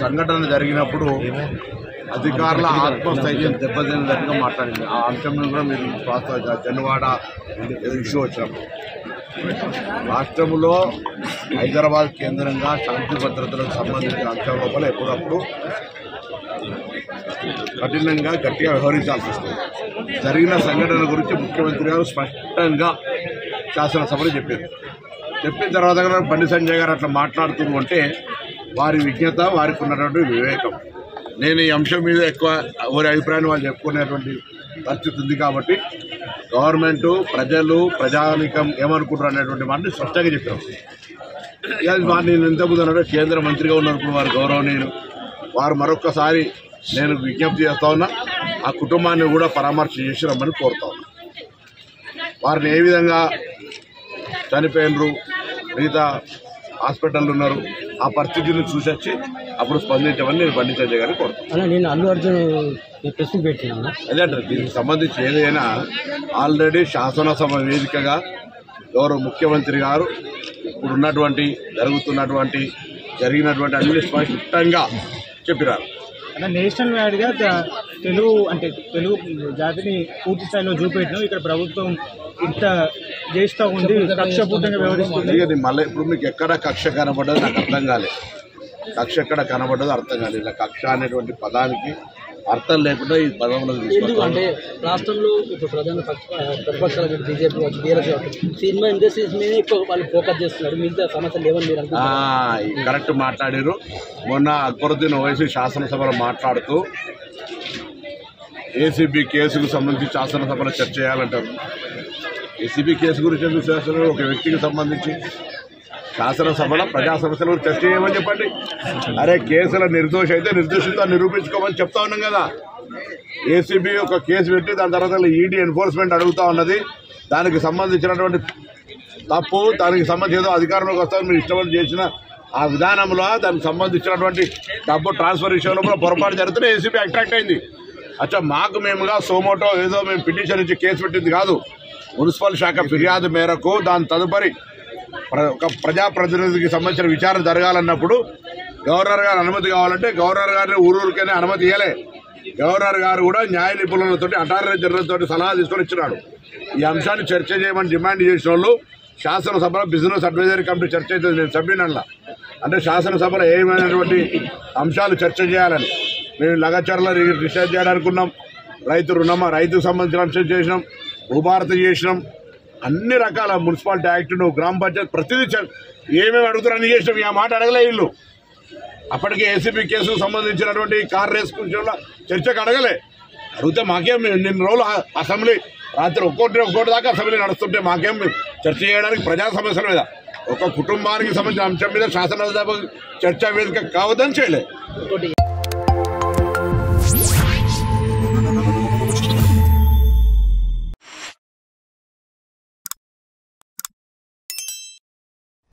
సంఘటన జరిగినప్పుడు అధికారుల ఆత్మస్థైర్యం దెబ్బతిన్నట్టుగా మాట్లాడింది. ఆ అంశం కూడా మీరు జన్వాడ ఇష్యూ వచ్చినప్పుడు రాష్ట్రంలో హైదరాబాద్ కేంద్రంగా శాంతి భద్రతలకు సంబంధించిన అంశం లోపల ఎప్పుడప్పుడు కఠినంగా గట్టిగా వ్యవహరించాల్సి వస్తుంది. జరిగిన సంఘటన గురించి ముఖ్యమంత్రి గారు స్పష్టంగా శాసనసభలో చెప్పిన తర్వాత కూడా బండి సంజయ్ గారు అట్లా మాట్లాడుతున్నారు అంటే వారి విజ్ఞత, వారికి ఉన్నటువంటి వివేకం. నేను ఈ అంశం మీద ఎక్కువ వారి అభిప్రాయాన్ని వాళ్ళు చెప్పుకునేటువంటి పరిస్థితి ఉంది కాబట్టి గవర్నమెంట్, ప్రజలు, ప్రజానికం ఏమనుకుంటారు అనేటువంటి మాటని స్పష్టంగా చెప్పారు. నేను ఇంతకుముందు అన్నాడు కేంద్ర మంత్రిగా ఉన్నప్పుడు వారు గౌరవనీయులు, వారు మరొక్కసారి నేను విజ్ఞప్తి చేస్తా ఉన్నా, ఆ కుటుంబాన్ని కూడా పరామర్శ చేసి రమ్మని కోరుతా ఉన్నా. వారిని ఏ విధంగా చనిపోయినరు, మిగతా హాస్పిటల్ ఉన్నారు, ఆ పరిస్థితిని చూసొచ్చి అప్పుడు స్పందించమని నేను బండి సంజయ్ గారిని కోరుతాను. నేను అల్లు అర్జున్ ప్రశ్న పెట్టినా అదే అంటారు. దీనికి సంబంధించి ఏదైనా ఆల్రెడీ శాసనసభ వేదికగా గౌరవ ముఖ్యమంత్రి గారు ఇప్పుడు ఉన్నటువంటి జరిగినటువంటి అన్ని స్పష్టంగా చెప్పినారు. నేషనల్ వైడ్గా తెలుగు జాతిని పూర్తి స్థాయిలో చూపెట్టినాం. ఇక్కడ ప్రభుత్వం ఇంత చేస్తూ ఉంది, కక్షపూర్తంగా వ్యవహరిస్తుంది. మళ్ళీ ఇప్పుడు మీకు ఎక్కడ కక్ష కనబడ్డది నాకు అర్థం కాలేదు. కక్ష ఎక్కడ కనబడ్డదో అర్థం కాలేదు. ఇలా కక్ష అనేటువంటి పదానికి అర్థం లేకుండా ఈ పదంలో అంటే రాష్ట్రంలో ఇప్పుడు ప్రధాన ప్రతిపక్షాలు బీజేపీ వచ్చి బీఆర్ఎస్ సినిమా ఇండస్ట్రీస్ మీద ఎక్కువ వాళ్ళు ఫోకస్ చేస్తున్నారు. మిగతా సమస్యలు లేవని మీరు కరెక్ట్ మాట్లాడారు. మొన్న అక్బరుద్దీన్ ఓవైసీ శాసనసభలో మాట్లాడుతూ ఏసీబీ కేసుకు సంబంధించి శాసనసభలో చర్చ చేయాలంటారు. ఏసీబీ కేసు గురించి ఎందుకు చేస్తున్నారు? ఒక వ్యక్తికి సంబంధించి శాసనసభలో ప్రజా సమస్యల గురించి చర్చ చేయమని చెప్పండి. అరే కేసుల నిర్దోషి అయితే నిర్దోషితో నిరూపించుకోమని చెప్తా ఉన్నాం కదా. ఏసీబీ ఒక కేసు పెట్టి దాని తర్వాత ఈడీ ఎన్ఫోర్స్మెంట్ అడుగుతా ఉన్నది. దానికి సంబంధించినటువంటి తప్పు, దానికి సంబంధించి ఏదో అధికారంలోకి వస్తామని మీరు ఇష్టపడి చేసిన ఆ విధానంలో దానికి సంబంధించినటువంటి డబ్బు ట్రాన్స్ఫర్ విషయంలో కూడా పొరపాటు జరిగితే ఏసీబీ అట్రాక్ట్ అయింది. అచ్చా మాకు మేముగా సోమోటో ఏదో మేము పిటిషన్ ఇచ్చి కేసు పెట్టింది కాదు. మున్సిపల్ శాఖ ఫిర్యాదు మేరకు దాని తదుపరి ఒక ప్రజాప్రతినిధికి సంబంధించిన విచారణ జరగాలన్నప్పుడు గవర్నర్ గారు అనుమతి కావాలంటే గవర్నర్ గారిని ఊరూరికైనా అనుమతి ఇవ్వలే. గవర్నర్ గారు కూడా న్యాయ నిపుణులతో, అటార్నీ జనరల్ తోటి సలహా తీసుకొని ఇచ్చినాడు. ఈ అంశాన్ని చర్చ చేయమని డిమాండ్ చేసిన వాళ్ళు శాసనసభలో బిజినెస్ అడ్వైజరీ కమిటీ చర్చ అవుతుంది. నేను సభ్యునల్లా అంటే శాసనసభలో ఏమైనటువంటి అంశాలు చర్చ చేయాలని మేము లగచర్ల రీసెర్చ్ చేయడానుకున్నాం. రైతుకు సంబంధించిన అంశం చేసినాం, భూభారత చేసినాం, అన్ని రకాల మున్సిపాలిటీ యాక్ట్, గ్రామ పంచాయతీ ప్రతిదీ ఏమేమి అడుగుతారని చేసినాం. ఆ మాట అడగలే వీళ్ళు. అప్పటికే ఏసీబీ కేసుకు సంబంధించినటువంటి కార్ రేస్ గురించి చర్చకు అడగలే. అడిగితే మాకేం నిన్న రోజులు అసెంబ్లీ రాత్రి ఒక్కోటి దాకా అసెంబ్లీ నడుస్తుంటే మాకేం చర్చ చేయడానికి ప్రజా సమస్యల మీద, ఒక కుటుంబానికి సంబంధించిన అంశం మీద శాసనసభ చర్చా వేదిక కావద్దని చేయలేదు.